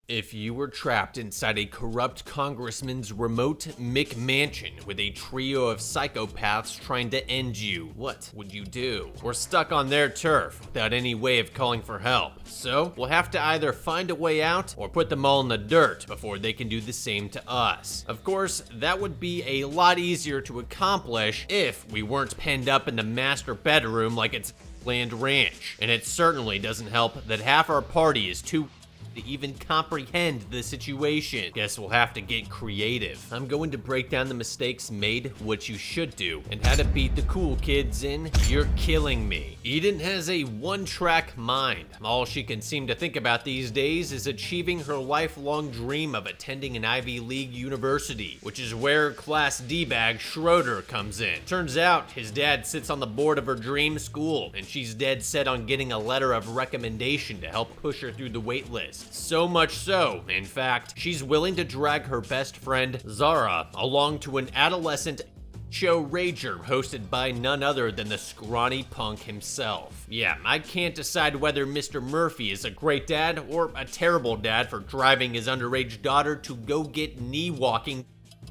If you were trapped inside a corrupt congressman's remote McMansion with a trio of psychopaths trying to end you, what would you do? We're stuck on their turf without any way of calling for help, so we'll have to either find a way out or put them all in the dirt before they can do the same to us. Of course, that would be a lot easier to accomplish if we weren't penned up in the master bedroom like it's Land Ranch, and it certainly doesn't help that half our party is too to even comprehend the situation. Guess we'll have to get creative. I'm going to break down the mistakes made, what you should do, and how to beat the cool kids in You're Killing Me. Eden has a one-track mind. All she can seem to think about these days is achieving her lifelong dream of attending an Ivy League university, which is where Class D-bag Schroeder comes in. Turns out his dad sits on the board of her dream school, and she's dead set on getting a letter of recommendation to help push her through the wait list. So much so, in fact, she's willing to drag her best friend, Zara, along to an adolescent show rager hosted by none other than the scrawny punk himself. Yeah, I can't decide whether Mr. Murphy is a great dad or a terrible dad for driving his underage daughter to go get knee walking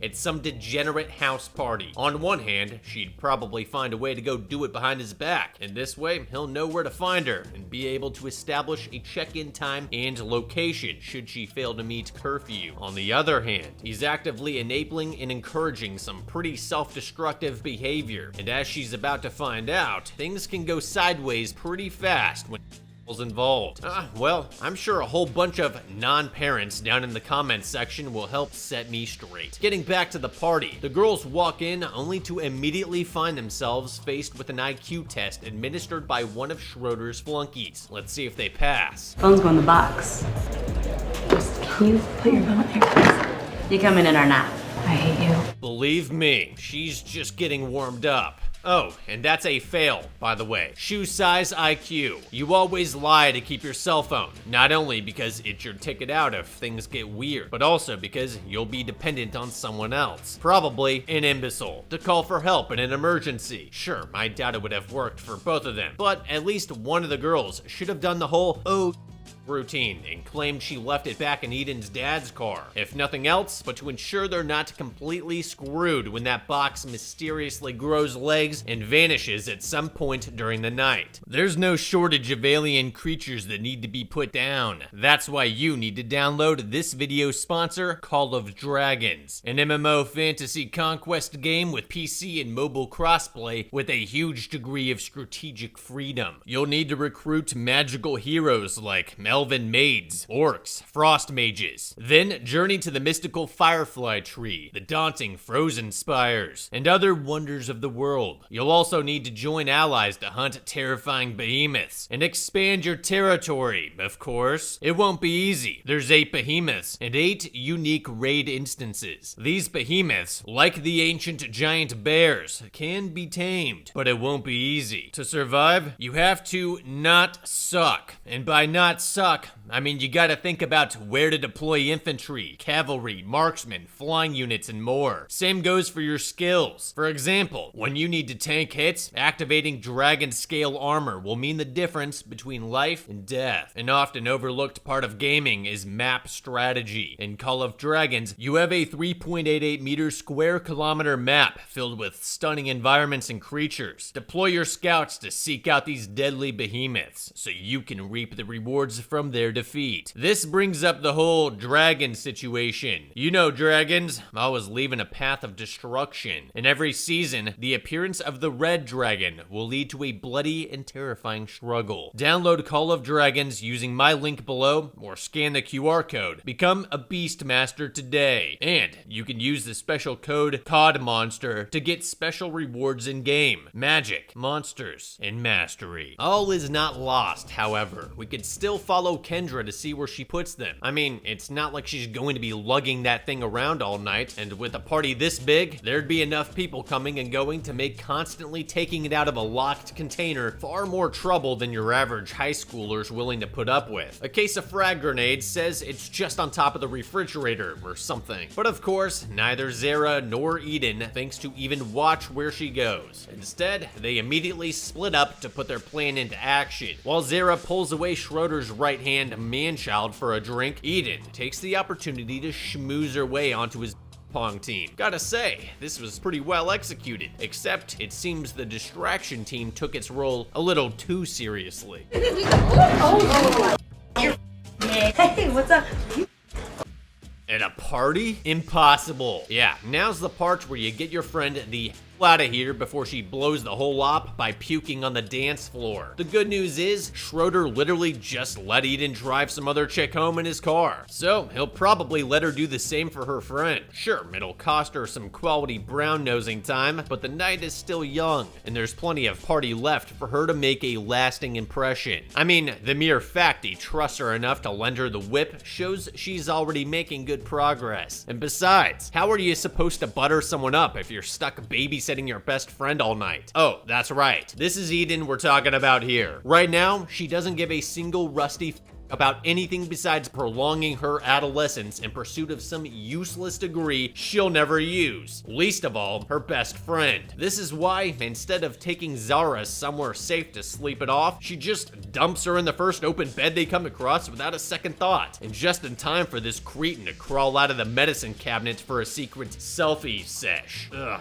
at some degenerate house party. On one hand, she'd probably find a way to go do it behind his back, and this way, he'll know where to find her and be able to establish a check-in time and location should she fail to meet curfew. On the other hand, he's actively enabling and encouraging some pretty self-destructive behavior, and as she's about to find out, things can go sideways pretty fast when involved. Well, I'm sure a whole bunch of non-parents down in the comments section will help set me straight. Getting back to the party, the girls walk in only to immediately find themselves faced with an IQ test administered by one of Schroeder's flunkies. Let's see if they pass. Phone's go in the box. Can you put your phone there, please? You coming in or not? I hate you. Believe me, she's just getting warmed up. Oh, and that's a fail, by the way. Shoe size IQ. You always lie to keep your cell phone, not only because it's your ticket out if things get weird, but also because you'll be dependent on someone else, probably an imbecile, to call for help in an emergency. Sure, I doubt it would have worked for both of them, but at least one of the girls should have done the whole routine and claimed she left it back in Eden's dad's car. If nothing else, but to ensure they're not completely screwed when that box mysteriously grows legs and vanishes at some point during the night. There's no shortage of alien creatures that need to be put down. That's why you need to download this video's sponsor, Call of Dragons, an MMO fantasy conquest game with PC and mobile crossplay with a huge degree of strategic freedom. You'll need to recruit magical heroes like elven maids, orcs, frost mages. Then journey to the mystical Firefly Tree, the daunting Frozen Spires, and other wonders of the world. You'll also need to join allies to hunt terrifying behemoths and expand your territory, of course. It won't be easy. There's 8 behemoths and 8 unique raid instances. These behemoths, like the ancient giant bears, can be tamed, but it won't be easy. To survive, you have to not suck, and by not suck, I mean you gotta think about where to deploy infantry, cavalry, marksmen, flying units, and more. Same goes for your skills. For example, when you need to tank hits, activating dragon scale armor will mean the difference between life and death. An often overlooked part of gaming is map strategy. In Call of Dragons, you have a 3.88 meter square kilometer map filled with stunning environments and creatures. Deploy your scouts to seek out these deadly behemoths so you can reap the rewards from their defeat. This brings up the whole dragon situation. You know dragons, always leaving a path of destruction. In every season, the appearance of the red dragon will lead to a bloody and terrifying struggle. Download Call of Dragons using my link below or scan the QR code. Become a Beastmaster today. And you can use the special code CODMONSTER to get special rewards in-game. Magic, monsters, and mastery. All is not lost, however. We could still follow Kendra to see where she puts them. I mean, it's not like she's going to be lugging that thing around all night, and with a party this big, there'd be enough people coming and going to make constantly taking it out of a locked container far more trouble than your average high schooler's willing to put up with. A case of frag grenades says it's just on top of the refrigerator or something. But of course, neither Zara nor Eden thinks to even watch where she goes. Instead, they immediately split up to put their plan into action. While Zara pulls away Schroeder's right right-hand man-child for a drink, Eden takes the opportunity to schmooze her way onto his pong team. Gotta say, this was pretty well executed, except it seems the distraction team took its role a little too seriously. Hey, what's up? At a party? Impossible. Yeah, now's the part where you get your friend the out of here before she blows the whole op by puking on the dance floor. The good news is, Schroeder literally just let Eden drive some other chick home in his car. So, he'll probably let her do the same for her friend. Sure, it'll cost her some quality brown-nosing time, but the night is still young, and there's plenty of party left for her to make a lasting impression. I mean, the mere fact he trusts her enough to lend her the whip shows she's already making good progress. And besides, how are you supposed to butter someone up if you're stuck babysitting your best friend all night? Oh, that's right. This is Eden we're talking about here. Right now, she doesn't give a single rusty about anything besides prolonging her adolescence in pursuit of some useless degree she'll never use. Least of all, her best friend. This is why, instead of taking Zara somewhere safe to sleep it off, she just dumps her in the first open bed they come across without a second thought. And just in time for this cretin to crawl out of the medicine cabinet for a secret selfie sesh. Ugh.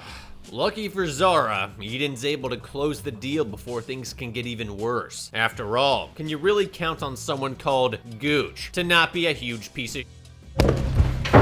Lucky for Zara, Eden's able to close the deal before things can get even worse. After all, can you really count on someone called Gooch to not be a huge piece of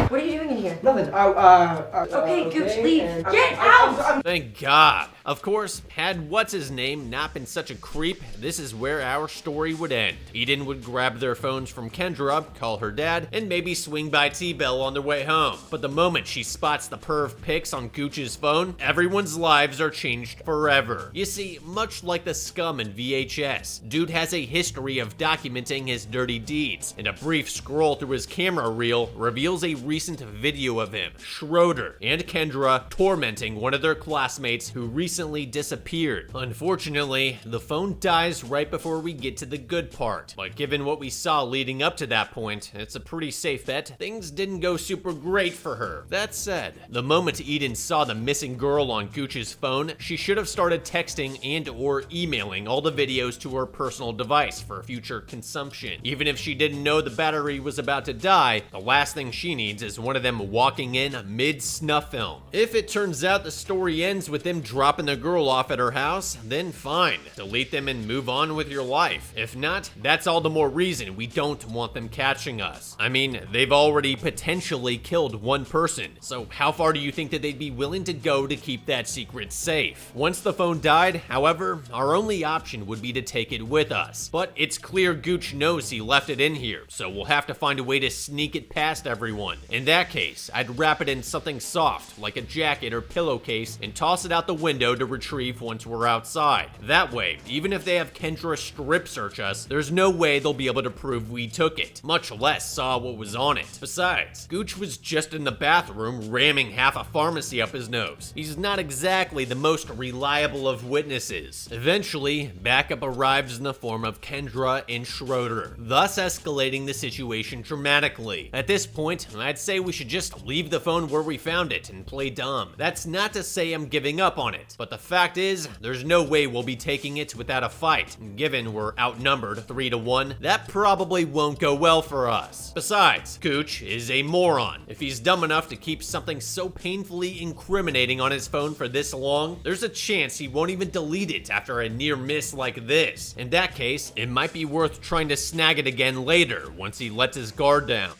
What are you doing in here? Nothing. Okay, Gooch, leave. Get out! Thank God. Of course, had what's-his-name not been such a creep, this is where our story would end. Eden would grab their phones from Kendra, call her dad, and maybe swing by T-Bell on their way home. But the moment she spots the perv pics on Gooch's phone, everyone's lives are changed forever. You see, much like the scum in VHS, dude has a history of documenting his dirty deeds, and a brief scroll through his camera reel reveals a recent video of him, Schroeder, and Kendra tormenting one of their classmates who recently disappeared. Unfortunately, the phone dies right before we get to the good part, but given what we saw leading up to that point, it's a pretty safe bet things didn't go super great for her. That said, the moment Eden saw the missing girl on Gooch's phone, she should have started texting and or emailing all the videos to her personal device for future consumption. Even if she didn't know the battery was about to die, the last thing she needs is one of them walking in mid-snuff film. If it turns out the story ends with them dropping the girl off at her house, then fine. Delete them and move on with your life. If not, that's all the more reason we don't want them catching us. I mean, they've already potentially killed one person, so how far do you think that they'd be willing to go to keep that secret safe? Once the phone died, however, our only option would be to take it with us. But it's clear Gooch knows he left it in here, so we'll have to find a way to sneak it past everyone. In that case, I'd wrap it in something soft, like a jacket or pillowcase, and toss it out the window to retrieve once we're outside. That way, even if they have Kendra strip search us, there's no way they'll be able to prove we took it, much less saw what was on it. Besides, Gooch was just in the bathroom ramming half a pharmacy up his nose. He's not exactly the most reliable of witnesses. Eventually, backup arrives in the form of Kendra and Schroeder, thus escalating the situation dramatically. At this point, I'd say we should just leave the phone where we found it and play dumb. That's not to say I'm giving up on it, but the fact is, there's no way we'll be taking it without a fight. Given we're outnumbered 3-1, that probably won't go well for us. Besides, Gooch is a moron. If he's dumb enough to keep something so painfully incriminating on his phone for this long, there's a chance he won't even delete it after a near miss like this. In that case, it might be worth trying to snag it again later once he lets his guard down.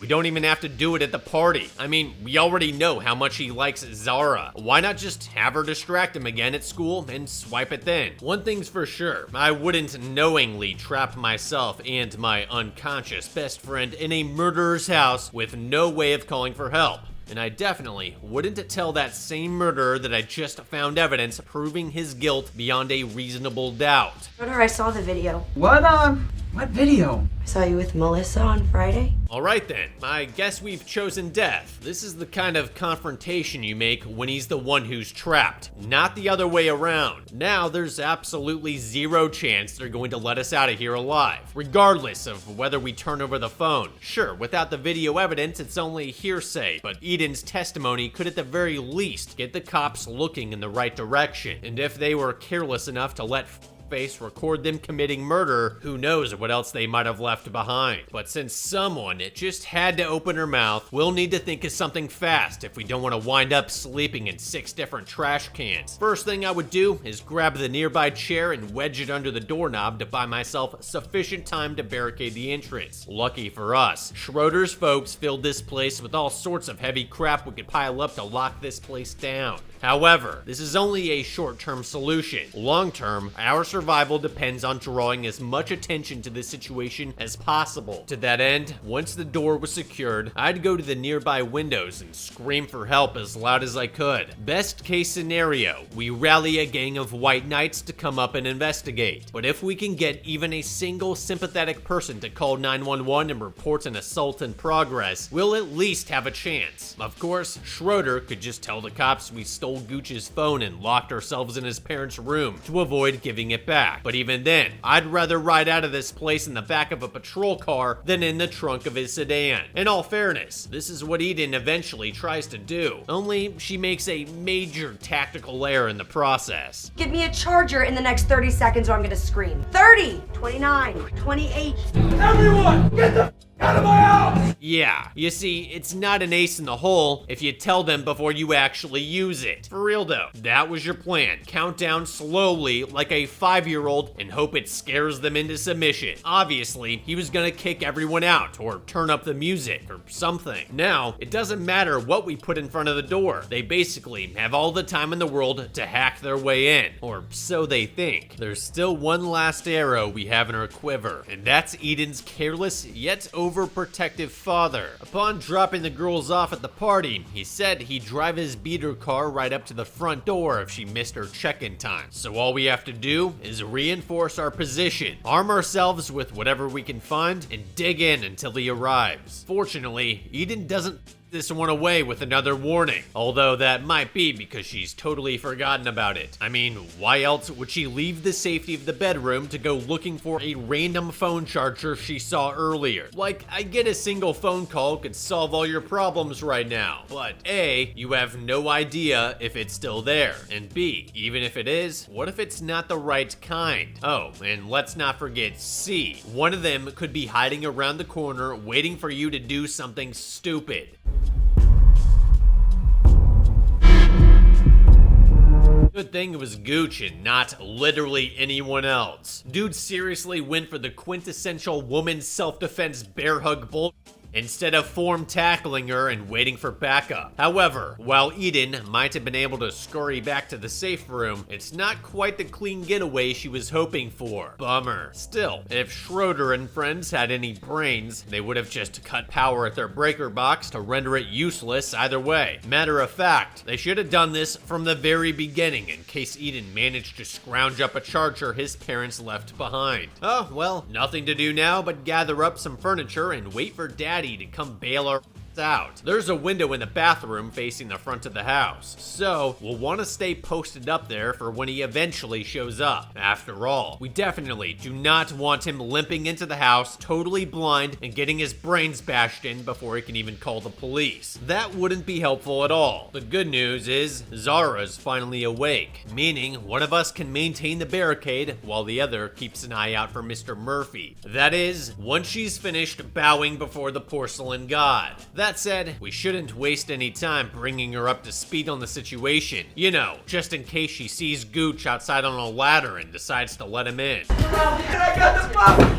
We don't even have to do it at the party. I mean, we already know how much he likes Zara. Why not just have her distract him again at school and swipe it then? One thing's for sure, I wouldn't knowingly trap myself and my unconscious best friend in a murderer's house with no way of calling for help. And I definitely wouldn't tell that same murderer that I just found evidence proving his guilt beyond a reasonable doubt. Schroeder, I saw the video. What video? I saw you with Melissa on Friday. Alright then, I guess we've chosen death. This is the kind of confrontation you make when he's the one who's trapped, not the other way around. Now there's absolutely zero chance they're going to let us out of here alive, regardless of whether we turn over the phone. Sure, without the video evidence, it's only hearsay, but Eden's testimony could at the very least get the cops looking in the right direction. And if they were careless enough to let face record them committing murder, who knows what else they might have left behind. But since someone just had to open her mouth, we'll need to think of something fast if we don't want to wind up sleeping in 6 different trash cans. First thing I would do is grab the nearby chair and wedge it under the doorknob to buy myself sufficient time to barricade the entrance. Lucky for us, Schroeder's folks filled this place with all sorts of heavy crap we could pile up to lock this place down. However, this is only a short-term solution. Long-term, our survival depends on drawing as much attention to this situation as possible. To that end, once the door was secured, I'd go to the nearby windows and scream for help as loud as I could. Best case scenario, we rally a gang of white knights to come up and investigate. But if we can get even a single sympathetic person to call 911 and report an assault in progress, we'll at least have a chance. Of course, Schroeder could just tell the cops we stole Gooch's phone and locked ourselves in his parents' room to avoid giving it back. But even then, I'd rather ride out of this place in the back of a patrol car than in the trunk of his sedan. In all fairness, this is what Eden eventually tries to do, only she makes a major tactical error in the process. Give me a charger in the next 30 seconds or I'm gonna scream. 30, 29, 28. Everyone, get the out of my house! Yeah, you see, it's not an ace in the hole if you tell them before you actually use it. For real though, that was your plan. Count down slowly like a 5-year-old and hope it scares them into submission. Obviously, he was gonna kick everyone out or turn up the music or something. Now, it doesn't matter what we put in front of the door. They basically have all the time in the world to hack their way in, or so they think. There's still one last arrow we have in our quiver, and that's Eden's careless yet overprotective father. Upon dropping the girls off at the party, he said he'd drive his beater car right up to the front door if she missed her check-in time. So all we have to do is reinforce our position, arm ourselves with whatever we can find, and dig in until he arrives. Fortunately, Eden doesn't this one away with another warning, although that might be because she's totally forgotten about it. I mean, why else would she leave the safety of the bedroom to go looking for a random phone charger she saw earlier? Like, I get a single phone call could solve all your problems right now, but A, you have no idea if it's still there, and B, even if it is, what if it's not the right kind? Oh, and let's not forget C, one of them could be hiding around the corner waiting for you to do something stupid. Good thing it was Gooch and not literally anyone else. Dude seriously went for the quintessential woman's self-defense bear hug bull instead of form tackling her and waiting for backup. However, while Eden might have been able to scurry back to the safe room, it's not quite the clean getaway she was hoping for. Bummer. Still, if Schroeder and friends had any brains, they would have just cut power at their breaker box to render it useless either way. Matter of fact, they should have done this from the very beginning in case Eden managed to scrounge up a charger his parents left behind. Oh, well, nothing to do now but gather up some furniture and wait for Daddy to come bail our out. There's a window in the bathroom facing the front of the house, so we'll want to stay posted up there for when he eventually shows up. After all, we definitely do not want him limping into the house totally blind and getting his brains bashed in before he can even call the police. That wouldn't be helpful at all. The good news is Zara's finally awake, meaning one of us can maintain the barricade while the other keeps an eye out for Mr. Murphy. That is, once she's finished bowing before the porcelain god. That said, we shouldn't waste any time bringing her up to speed on the situation. You know, just in case she sees Gooch outside on a ladder and decides to let him in. I got the pop!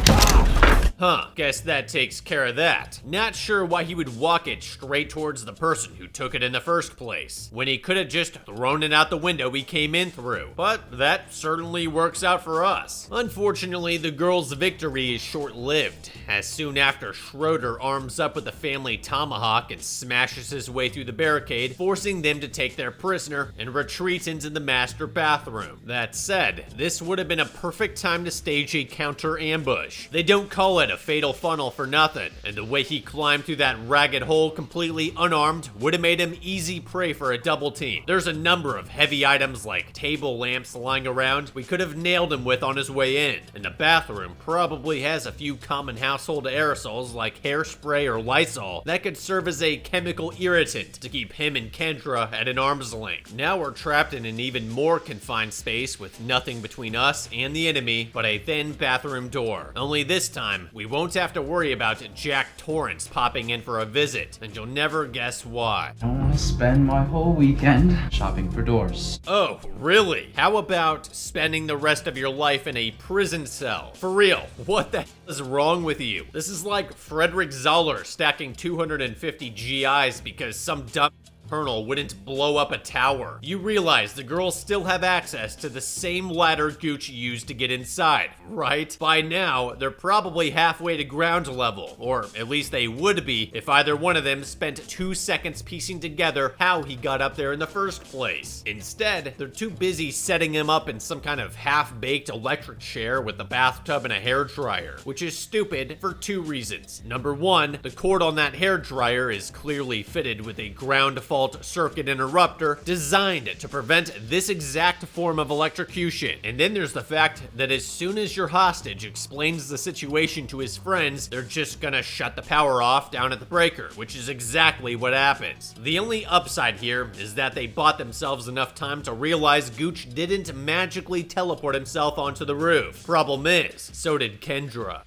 Huh, guess that takes care of that. Not sure why he would walk it straight towards the person who took it in the first place, when he could have just thrown it out the window he came in through. But that certainly works out for us. Unfortunately, the girl's victory is short-lived, as soon after Schroeder arms up with a family tomahawk and smashes his way through the barricade, forcing them to take their prisoner and retreat into the master bathroom. That said, this would have been a perfect time to stage a counter ambush. They don't call it at a fatal funnel for nothing, and the way he climbed through that ragged hole completely unarmed would have made him easy prey for a double team. There's a number of heavy items like table lamps lying around we could have nailed him with on his way in, and the bathroom probably has a few common household aerosols like hairspray or Lysol that could serve as a chemical irritant to keep him and Kendra at an arm's length. Now we're trapped in an even more confined space with nothing between us and the enemy but a thin bathroom door. Only this time, we won't have to worry about Jack Torrance popping in for a visit, and you'll never guess why. I don't want to spend my whole weekend shopping for doors. Oh, really? How about spending the rest of your life in a prison cell? For real, what the hell is wrong with you? This is like Frederick Zoller stacking 250 GIs because some dumb colonel wouldn't blow up a tower. You realize the girls still have access to the same ladder Gooch used to get inside, right? By now, they're probably halfway to ground level, or at least they would be if either one of them spent 2 seconds piecing together how he got up there in the first place. Instead, they're too busy setting him up in some kind of half-baked electric chair with a bathtub and a hairdryer, which is stupid for 2 reasons. Number 1, the cord on that hairdryer is clearly fitted with a ground fault circuit interrupter designed to prevent this exact form of electrocution. And then there's the fact that as soon as your hostage explains the situation to his friends, they're just gonna shut the power off down at the breaker, which is exactly what happens. The only upside here is that they bought themselves enough time to realize Gooch didn't magically teleport himself onto the roof. Problem is, so did Kendra.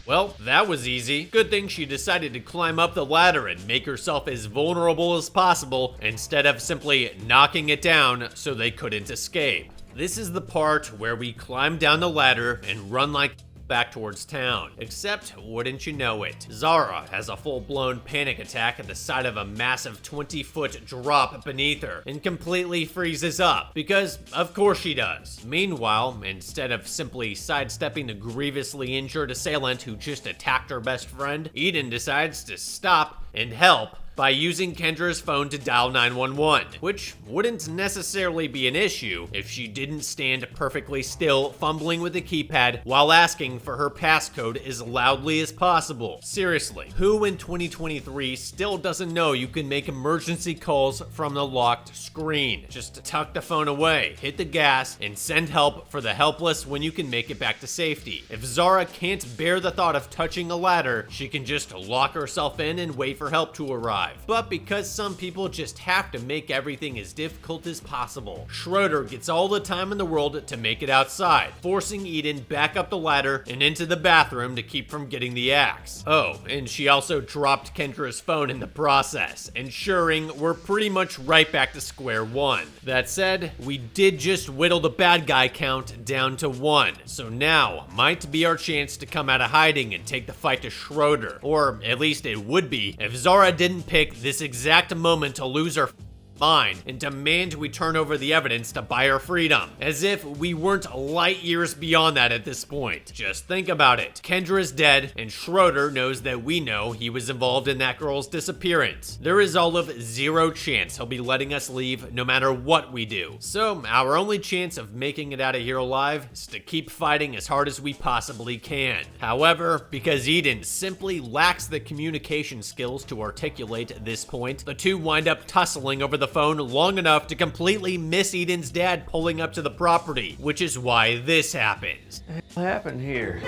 Well, that was easy. Good thing she decided to climb up the ladder and make herself as vulnerable as possible instead of simply knocking it down so they couldn't escape. This is the part where we climb down the ladder and run like back towards town. Except, wouldn't you know it, Zara has a full-blown panic attack at the sight of a massive 20-foot drop beneath her and completely freezes up, because of course she does. Meanwhile, instead of simply sidestepping the grievously injured assailant who just attacked her best friend, Eden decides to stop and help by using Kendra's phone to dial 911, which wouldn't necessarily be an issue if she didn't stand perfectly still, fumbling with the keypad while asking for her passcode as loudly as possible. Seriously, who in 2023 still doesn't know you can make emergency calls from the locked screen? Just tuck the phone away, hit the gas, and send help for the helpless when you can make it back to safety. If Zara can't bear the thought of touching a ladder, she can just lock herself in and wait for help to arrive. But because some people just have to make everything as difficult as possible, Schroeder gets all the time in the world to make it outside, forcing Eden back up the ladder and into the bathroom to keep from getting the axe. Oh, and she also dropped Kendra's phone in the process, ensuring we're pretty much right back to square one. That said, we did just whittle the bad guy count down to 1, so now might be our chance to come out of hiding and take the fight to Schroeder, or at least it would be if Zara didn't pick this exact moment to lose her mind and demand we turn over the evidence to buy her freedom, as if we weren't light years beyond that at this point. Just think about it. Kendra is dead, and Schroeder knows that we know he was involved in that girl's disappearance. There is all of 0 chance he'll be letting us leave no matter what we do. So our only chance of making it out of here alive is to keep fighting as hard as we possibly can. However, because Eden simply lacks the communication skills to articulate this point, the two wind up tussling over the phone long enough to completely miss Eden's dad pulling up to the property, which is why this happens. What happened here?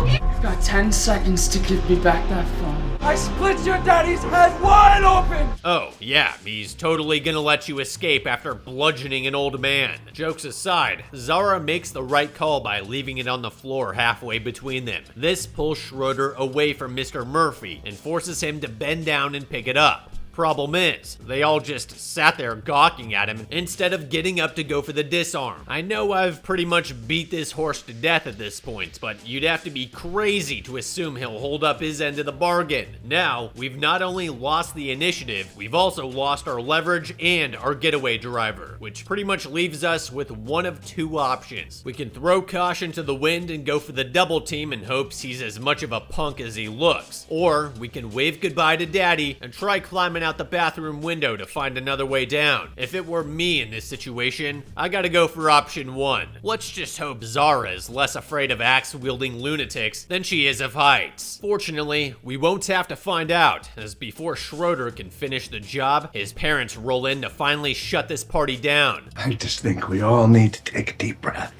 You've got 10 seconds to give me back that phone. I split your daddy's head wide open! Oh, yeah, he's totally gonna let you escape after bludgeoning an old man. Jokes aside, Zara makes the right call by leaving it on the floor halfway between them. This pulls Schroeder away from Mr. Murphy and forces him to bend down and pick it up. Problem is, they all just sat there gawking at him instead of getting up to go for the disarm. I know I've pretty much beat this horse to death at this point, but you'd have to be crazy to assume he'll hold up his end of the bargain. Now, we've not only lost the initiative, we've also lost our leverage and our getaway driver, which pretty much leaves us with one of 2 options. We can throw caution to the wind and go for the double team in hopes he's as much of a punk as he looks, or we can wave goodbye to Daddy and try climbing out the bathroom window to find another way down. If it were me in this situation, I gotta go for option 1. Let's just hope Zara is less afraid of axe-wielding lunatics than she is of heights. Fortunately, we won't have to find out, as before Schroeder can finish the job, his parents roll in to finally shut this party down. I just think we all need to take a deep breath.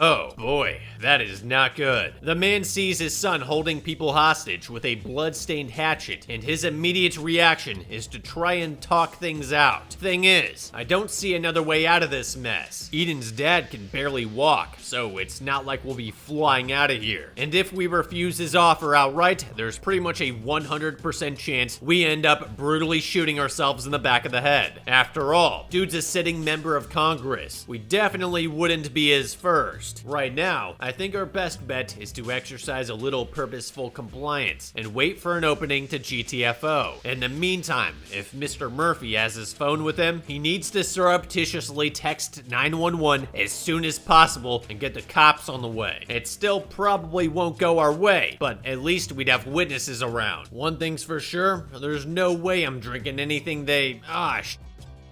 Oh boy, that is not good. The man sees his son holding people hostage with a blood-stained hatchet, and his immediate reaction is to try and talk things out. Thing is, I don't see another way out of this mess. Eden's dad can barely walk, so it's not like we'll be flying out of here. And if we refuse his offer outright, there's pretty much a 100% chance we end up brutally shooting ourselves in the back of the head. After all, dude's a sitting member of Congress. We definitely wouldn't be his first. Right now, I think our best bet is to exercise a little purposeful compliance and wait for an opening to GTFO. In the meantime, if Mr. Murphy has his phone with him, he needs to surreptitiously text 911 as soon as possible and get the cops on the way. It still probably won't go our way, but at least we'd have witnesses around. One thing's for sure, there's no way I'm drinking anything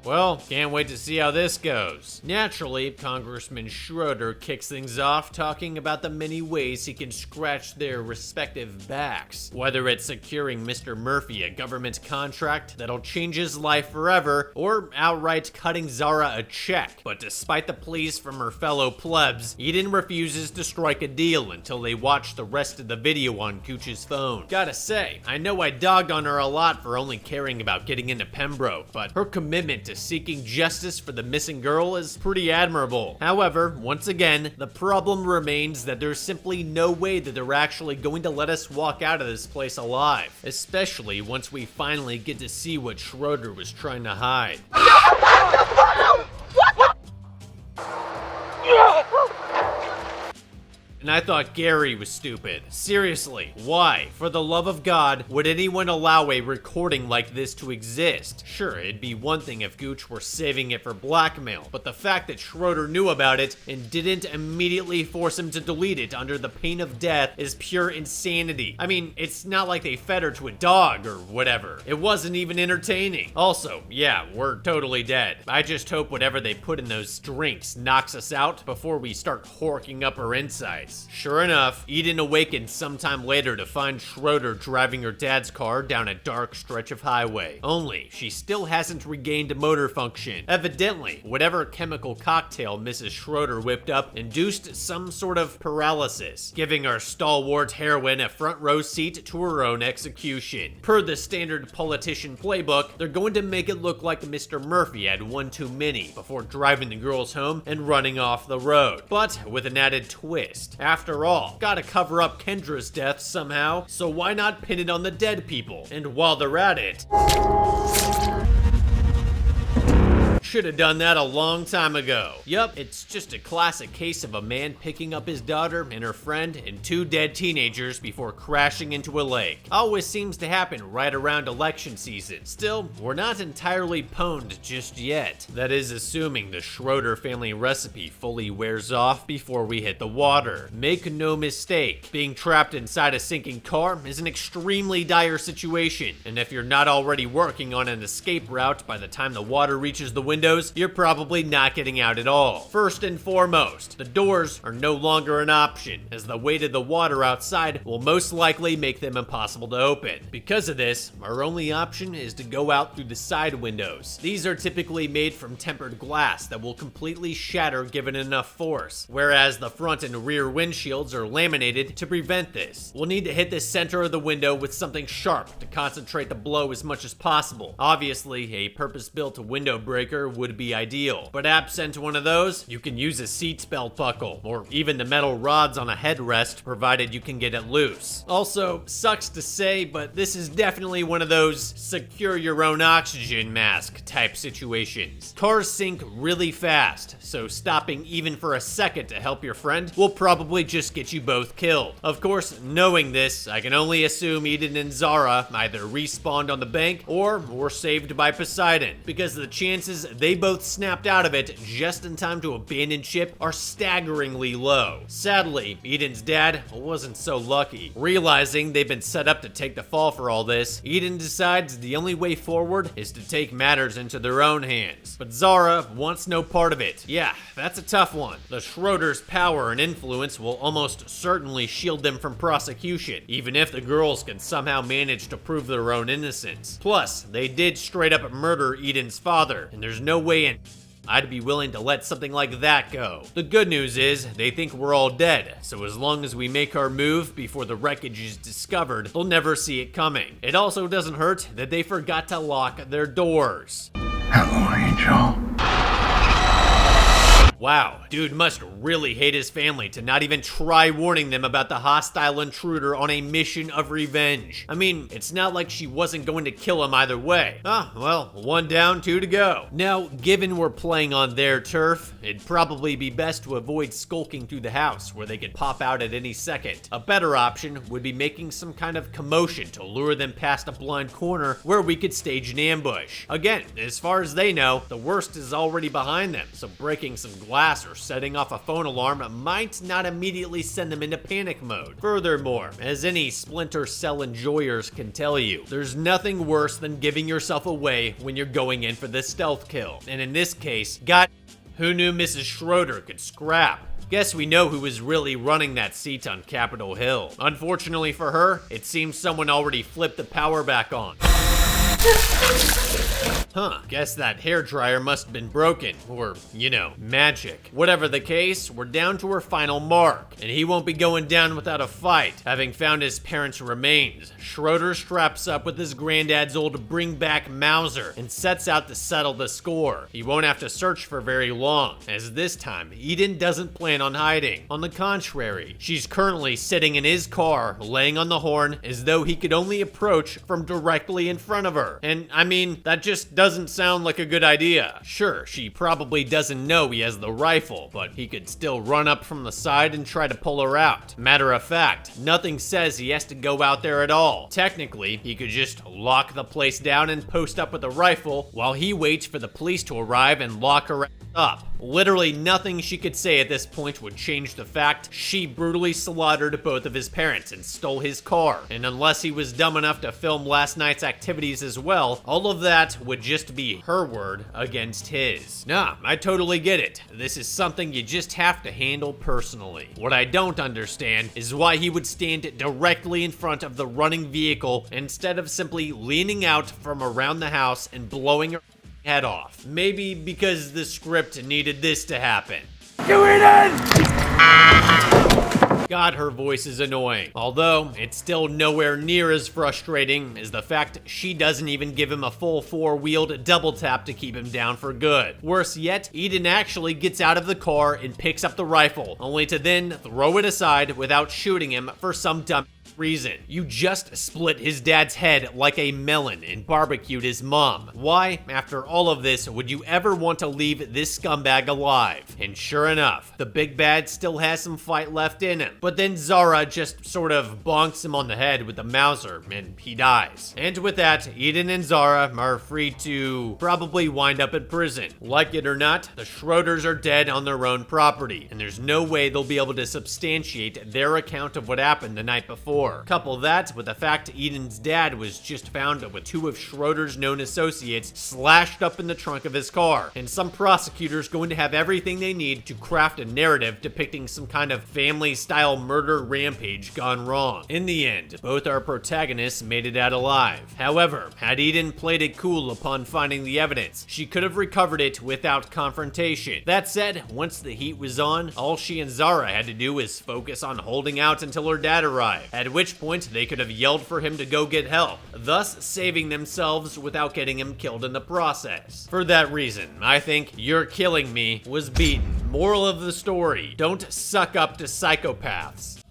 well, can't wait to see how this goes. Naturally, Congressman Schroeder kicks things off talking about the many ways he can scratch their respective backs. Whether it's securing Mr. Murphy a government contract that'll change his life forever, or outright cutting Zara a check. But despite the pleas from her fellow plebs, Eden refuses to strike a deal until they watch the rest of the video on Gooch's phone. Gotta say, I know I dogged on her a lot for only caring about getting into Pembroke, but her commitment to seeking justice for the missing girl is pretty admirable. However, once again, the problem remains that there's simply no way that they're actually going to let us walk out of this place alive, especially once we finally get to see what Schroeder was trying to hide. And I thought Gary was stupid. Seriously, why, for the love of God, would anyone allow a recording like this to exist? Sure, it'd be one thing if Gooch were saving it for blackmail, but the fact that Schroeder knew about it and didn't immediately force him to delete it under the pain of death is pure insanity. I mean, it's not like they fed her to a dog or whatever. It wasn't even entertaining. Also, yeah, we're totally dead. I just hope whatever they put in those drinks knocks us out before we start horking up our insides. Sure enough, Eden awakens sometime later to find Schroeder driving her dad's car down a dark stretch of highway. Only, she still hasn't regained motor function. Evidently, whatever chemical cocktail Mrs. Schroeder whipped up induced some sort of paralysis, giving our stalwart heroine a front row seat to her own execution. Per the standard politician playbook, they're going to make it look like Mr. Murphy had one too many before driving the girls home and running off the road, but with an added twist. After all, gotta cover up Kendra's death somehow, so why not pin it on the dead people? And while they're at it, should have done that a long time ago. Yup, it's just a classic case of a man picking up his daughter and her friend and two dead teenagers before crashing into a lake. Always seems to happen right around election season. Still, we're not entirely pwned just yet. That is assuming the Schroeder family recipe fully wears off before we hit the water. Make no mistake, being trapped inside a sinking car is an extremely dire situation, and if you're not already working on an escape route by the time the water reaches the windows, you're probably not getting out at all. First and foremost, the doors are no longer an option, as the weight of the water outside will most likely make them impossible to open. Because of this, our only option is to go out through the side windows. These are typically made from tempered glass that will completely shatter given enough force, whereas the front and rear windshields are laminated to prevent this. We'll need to hit the center of the window with something sharp to concentrate the blow as much as possible. Obviously, a purpose-built window breaker would be ideal, but absent one of those, you can use a seat belt buckle, or even the metal rods on a headrest, provided you can get it loose. Also, sucks to say, but this is definitely one of those secure your own oxygen mask type situations. Cars sink really fast, so stopping even for a second to help your friend will probably just get you both killed. Of course, knowing this, I can only assume Eden and Zara either respawned on the bank or were saved by Poseidon, because the chances they both snapped out of it just in time to abandon ship are staggeringly low. Sadly, Eden's dad wasn't so lucky. Realizing they've been set up to take the fall for all this, Eden decides the only way forward is to take matters into their own hands. But Zara wants no part of it. Yeah, that's a tough one. The Schroeder's power and influence will almost certainly shield them from prosecution, even if the girls can somehow manage to prove their own innocence. Plus, they did straight up murder Eden's father, and there's no way in I'd be willing to let something like that go. The good news is, they think we're all dead, so as long as we make our move before the wreckage is discovered, they'll never see it coming. It also doesn't hurt that they forgot to lock their doors. Hello, Angel. Wow, dude must really hate his family to not even try warning them about the hostile intruder on a mission of revenge. I mean, it's not like she wasn't going to kill him either way. Ah, well, 1 down, 2 to go. Now, given we're playing on their turf, it'd probably be best to avoid skulking through the house where they could pop out at any second. A better option would be making some kind of commotion to lure them past a blind corner where we could stage an ambush. Again, as far as they know, the worst is already behind them, so breaking some glass or setting off a phone alarm might not immediately send them into panic mode. Furthermore, as any Splinter Cell enjoyers can tell you, there's nothing worse than giving yourself away when you're going in for the stealth kill. And in this case, who knew Mrs. Schroeder could scrap? Guess we know who was really running that seat on Capitol Hill. Unfortunately for her, it seems someone already flipped the power back on. Huh, guess that hairdryer must have been broken, or, you know, magic. Whatever the case, we're down to our final mark, and he won't be going down without a fight. Having found his parents' remains, Schroeder straps up with his granddad's old bring-back Mauser and sets out to settle the score. He won't have to search for very long, as this time, Eden doesn't plan on hiding. On the contrary, she's currently sitting in his car, laying on the horn as though he could only approach from directly in front of her. And I mean, that just doesn't sound like a good idea. Sure, she probably doesn't know he has the rifle, but he could still run up from the side and try to pull her out. Matter of fact, nothing says he has to go out there at all. Technically, he could just lock the place down and post up with a rifle while he waits for the police to arrive and lock her up. Literally nothing she could say at this point would change the fact she brutally slaughtered both of his parents and stole his car. And unless he was dumb enough to film last night's activities as well, all of that would just be her word against his. Nah, I totally get it. This is something you just have to handle personally. What I don't understand is why he would stand directly in front of the running vehicle instead of simply leaning out from around the house and blowing her head off. Maybe because the script needed this to happen. God, her voice is annoying. Although, it's still nowhere near as frustrating as the fact she doesn't even give him a full 4-wheeled double tap to keep him down for good. Worse yet, Eden actually gets out of the car and picks up the rifle, only to then throw it aside without shooting him for some dumb reason. You just split his dad's head like a melon and barbecued his mom. Why, after all of this, would you ever want to leave this scumbag alive? And sure enough, the big bad still has some fight left in him. But then Zara just sort of bonks him on the head with the Mauser and he dies. And with that, Eden and Zara are free to probably wind up in prison. Like it or not, the Schroeders are dead on their own property, and there's no way they'll be able to substantiate their account of what happened the night before. Couple that with the fact Eden's dad was just found with 2 of Schroeder's known associates slashed up in the trunk of his car, and some prosecutors going to have everything they need to craft a narrative depicting some kind of family-style murder rampage gone wrong. In the end, both our protagonists made it out alive. However, had Eden played it cool upon finding the evidence, she could have recovered it without confrontation. That said, once the heat was on, all she and Zara had to do was focus on holding out until her dad arrived, at which point they could have yelled for him to go get help, thus saving themselves without getting him killed in the process. For that reason, I think You're Killing Me was beaten. Moral of the story, don't suck up to psychopaths.